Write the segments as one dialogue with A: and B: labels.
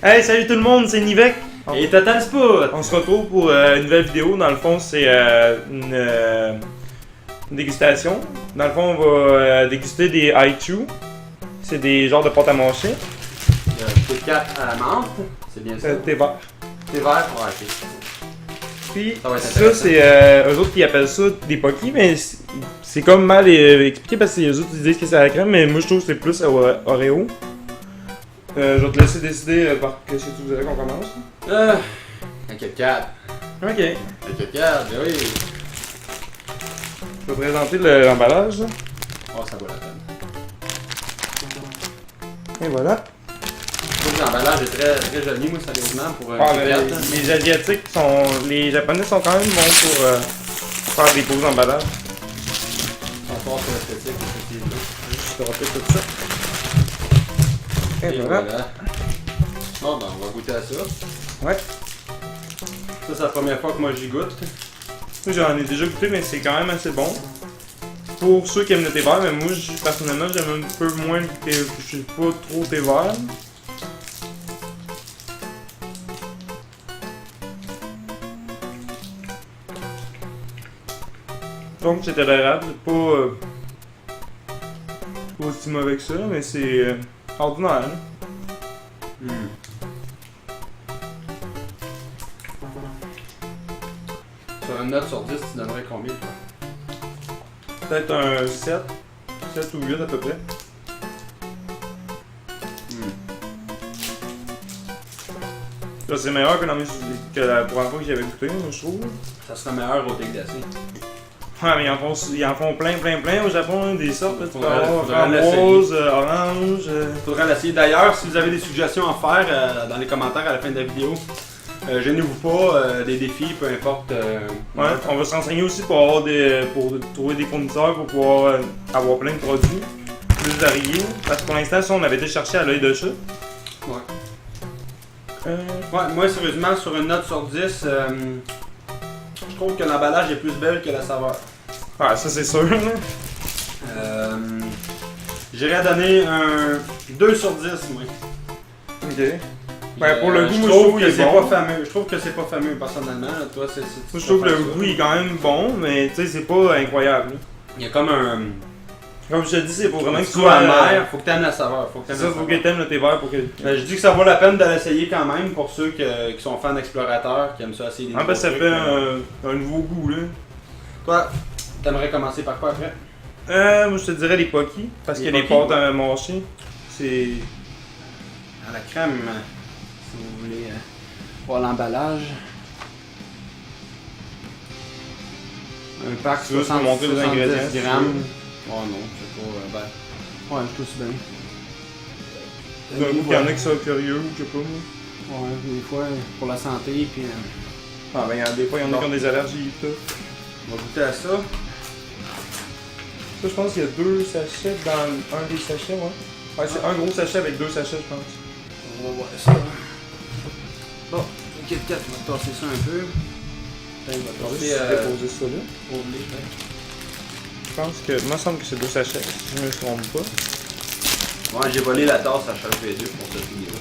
A: Hey, salut tout le monde, c'est Nivek.
B: Et Total Spot!
A: On se retrouve pour une nouvelle vidéo. Dans le fond, c'est une dégustation. Dans le fond, on va déguster des Hi-Chew. C'est des genres de pâte à manger.
B: Kit Kat à la menthe, c'est bien ça?
A: Thé vert.
B: Thé vert? Ouais, ok.
A: Puis,
B: Ça va être
A: ça,
B: intéressant.
A: c'est eux autres qui appellent ça des Pocky, mais c'est comme mal expliqué parce que les autres ils disent que c'est à la crème, mais moi je trouve que c'est plus à Oreo. Je vais te laisser décider par qu'est-ce que tu voudrais qu'on commence.
B: Un Kit Kat.
A: Ok.
B: Un Kit Kat, ben oui.
A: Je vais présenter l'emballage. Là.
B: Oh, ça vaut la peine.
A: Et voilà.
B: Je trouve que l'emballage est très, très joli, moi, sérieusement, pour un
A: Ah,
B: Kit Kat.
A: les Asiatiques sont. Les Japonais sont quand même bons pour faire des beaux emballages.
B: On part sur l'esthétique, effectivement.
A: Je te rappelle tout ça. Et voilà.
B: Bon, ben, on va goûter à ça.
A: Ouais.
B: Ça, c'est la première fois que moi j'y goûte.
A: Moi j'en ai déjà goûté, mais c'est quand même assez bon. Pour ceux qui aiment le thé vert, mais moi personnellement j'aime un peu moins le thé. Je suis pas trop thé vert. Donc c'est tolérable, c'est pas aussi mauvais que ça, mais c'est ordinaire. Hein?
B: Sur une note sur 10, tu donnerais combien, toi?
A: Peut-être un 7 ou 8 à peu près. Là, c'est meilleur que, que la première fois que j'avais goûté, moi, je trouve.
B: Ça serait meilleur au thé glacé.
A: Ouais, mais ils en font plein au Japon, hein, des sortes. Là, tu peux
B: Faudrait
A: avoir
B: l'essayer.
A: rose, orange.
B: Faudrait l'essayer. D'ailleurs, si vous avez des suggestions à faire dans les commentaires à la fin de la vidéo, gênez-vous pas, des défis, peu importe.
A: Ouais, on va se renseigner aussi pour trouver des fournisseurs pour pouvoir avoir plein de produits plus variés. Parce que pour l'instant, ça, on avait été chercher à l'œil de chat.
B: Ouais. Ouais, moi, sérieusement, sur une note sur 10, je trouve que l'emballage est plus belle que la saveur.
A: Ah, ça, c'est sûr. Là.
B: J'irais donner un 2 sur 10, moi.
A: Ok. Ben, pour le goût,
B: je
A: moi,
B: trouve que
A: qu'il est
B: c'est
A: bon.
B: pas fameux. Je trouve que c'est pas fameux, personnellement. Toi, c'est.
A: Moi, je trouve que le goût est quand même bon, mais tu sais, c'est pas incroyable. Là.
B: Il y a comme un.
A: Comme je te dis, c'est pour vraiment que tu
B: goût
A: sois
B: amer. Faut que t'aimes la saveur.
A: C'est ça, faut que t'aimes le thé vert pour que.
B: Je dis que ça vaut la peine de l'essayer quand même pour ceux qui sont fans d'explorateurs, qui aiment ça essayer des
A: Ah, ben, ça
B: trucs,
A: fait un nouveau goût, là.
B: Toi, t'aimerais commencer par quoi après?
A: Moi, je te dirais les Pocky, parce
B: Les
A: que les
B: Pocky,
A: pâtes à mâcher, c'est.
B: À la crème, si vous voulez voir l'emballage. Un pack
A: Tu veux
B: 60,
A: montrer les
B: 70
A: ingrédients, si tu
B: grammes.
A: veux.
B: Oh non, c'est pas. Ouais, je tousse bien.
A: D'un goût qu'il y en a qui sont curieux ou je sais pas, moi.
B: Ouais, des fois pour la santé, puis
A: Ah, ben, des fois, il y en a qui ont des allergies et tout.
B: on va goûter à ça.
A: Ça, je pense qu'il y a 2 sachets dans un des sachets, ouais. Ouais, c'est un gros sachet avec 2 sachets, je pense.
B: On va voir ça. Bon, Kit Kat, on va tasser ça un peu. On va tasser
A: déposer ça là.
B: au lait.
A: Je pense que. Moi, il me semble que c'est 2 sachets, si je me trompe pas.
B: Ouais, j'ai volé la tasse à Charles V2 pour cette vidéo.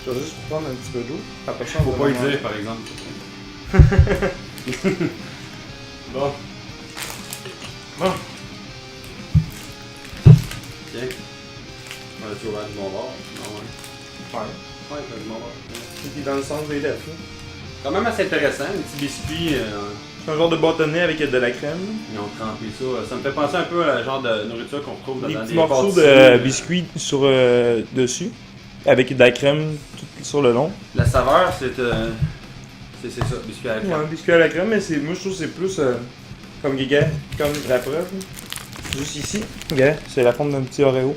A: Je vais juste prendre un petit peu d'eau. Après ça,
B: Faut
A: on
B: pas
A: va
B: y
A: manger.
B: dire, par exemple. Bon.
A: Bon.
B: Tiens. On a-tu ouvert du bon bord? Non, ouais.
A: Ouais.
B: Ouais, du bon bord.
A: Qui est dans le sens des lèvres, là.
B: Quand même assez intéressant, un petit biscuit.
A: C'est un genre de bâtonnet avec de la crème.
B: Ils ont trempé ça. Ça me fait penser un peu à la genre de nourriture qu'on retrouve
A: Des
B: dans
A: petits
B: des
A: morceaux
B: pâtisseries,
A: de biscuits sur, dessus. Avec de la crème tout sur le long.
B: La saveur, c'est ça, biscuit à la
A: Ouais,
B: crème.
A: un biscuit à la crème, mais moi je trouve que c'est plus comme Giga, comme la preuve. Juste ici, Giga, c'est la forme d'un petit Oreo.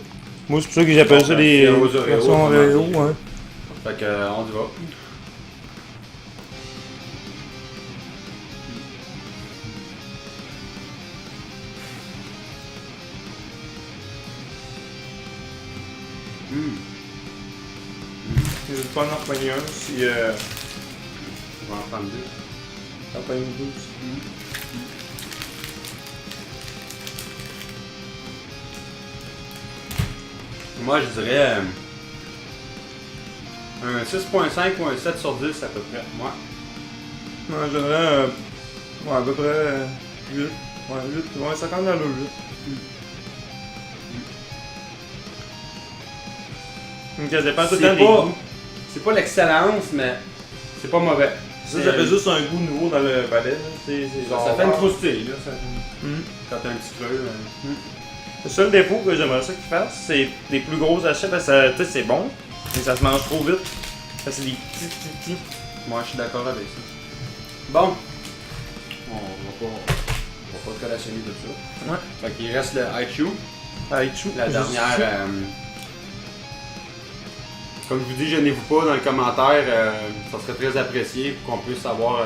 A: Moi c'est pour ça que j'appelle ça les
B: aux Oreos,
A: versions
B: vraiment
A: Oreo,
B: bien.
A: ouais.
B: Fait que, on y va.
A: Je vais pas en reprendre un si
B: On va en prendre deux.
A: t'en prends une douce.
B: Moi, je dirais Un 6.5 ou un 7 sur 10 à peu près. Ouais.
A: Moi, je donnerais ouais, à peu près 8. Ouais, 8. Ouais, ça quand même dans le 8. Donc, ça dépend tout le temps des goûts.
B: C'est pas l'excellence, mais c'est pas mauvais.
A: Ça fait juste un goût nouveau dans le palais.
B: Ça fait une croustille, là.
A: Mm.
B: Quand t'as un petit creux.
A: Le seul défaut que j'aimerais ça qu'ils fassent, c'est des plus gros achats parce que c'est bon, mais ça se mange trop vite. Ça, c'est des petits.
B: Moi, je suis d'accord avec ça. Bon. On va pas collationner de ça.
A: Ouais.
B: Fait qu'il reste le Haichu.
A: Haichu.
B: La dernière. Comme je vous dis, gênez-vous pas dans les commentaires. Ça serait très apprécié pour qu'on puisse avoir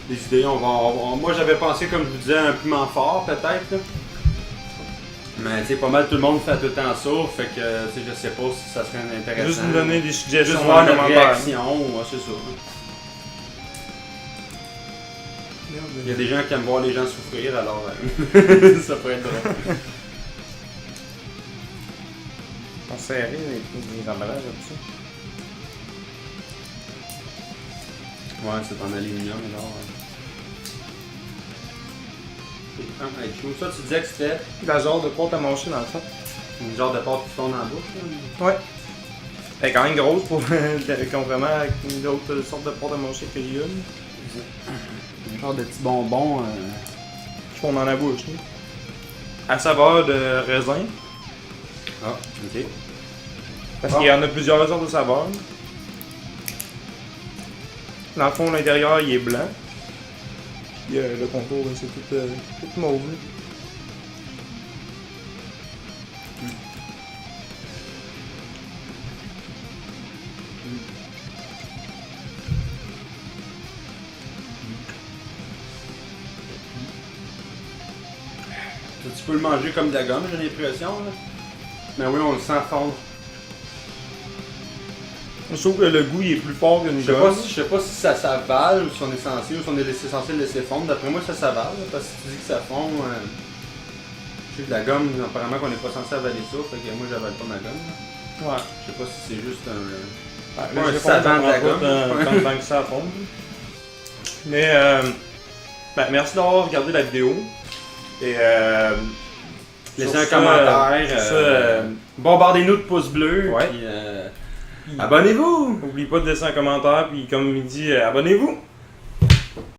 B: des idées. Moi, j'avais pensé, comme je vous disais, un piment fort peut-être. Là. Mais tu sais, pas mal tout le monde fait tout le temps ça. Fait que je sais pas si ça serait intéressant.
A: Juste nous donner des suggestions.
B: Juste voir notre réaction. Ouais, c'est ça. Il y a des gens qui aiment voir les gens souffrir, alors ça peut être drôle.
A: On serrait les emballages là-dessus.
B: Ouais, c'est en aluminium, alors. Ça, tu disais que c'était
A: La genre de pâte à manger dans le fond.
B: une genre de pâte qui fond dans la bouche. Là.
A: Ouais. Elle est quand même grosse pour contrairement à d'autres sortes de pâte à manger qu'il y a.
B: Un genre de petits bonbons.
A: Qui font dans la bouche. Hein. À saveur de raisin.
B: Ah, ok.
A: Parce qu'il y en a plusieurs sortes de saveurs. Dans le fond, l'intérieur, il est blanc. Puis le contour, c'est tout mauve.
B: Tu peux le manger comme de la gomme, j'ai l'impression. Là. Mais oui, on le sent fondre.
A: Je trouve que le goût il est plus fort qu'une
B: Je
A: gomme.
B: sais pas si ça s'avale ou si on est censé censé le laisser fondre. D'après moi, ça s'avale. Parce que si tu dis que ça fond, je sais que de la gomme, apparemment qu'on n'est pas censé avaler ça. Fait que moi, j'avale pas ma gomme. Là.
A: Ouais.
B: Je sais pas si c'est juste un.
A: Ouais,
B: un savant de la gomme.
A: Tant que ça fond. Mais merci d'avoir regardé la vidéo. Et
B: laissez un commentaire. Bombardez-nous de pouces bleus.
A: Ouais.
B: Puis, abonnez-vous!
A: N'oubliez pas de laisser un commentaire, puis comme il dit, abonnez-vous!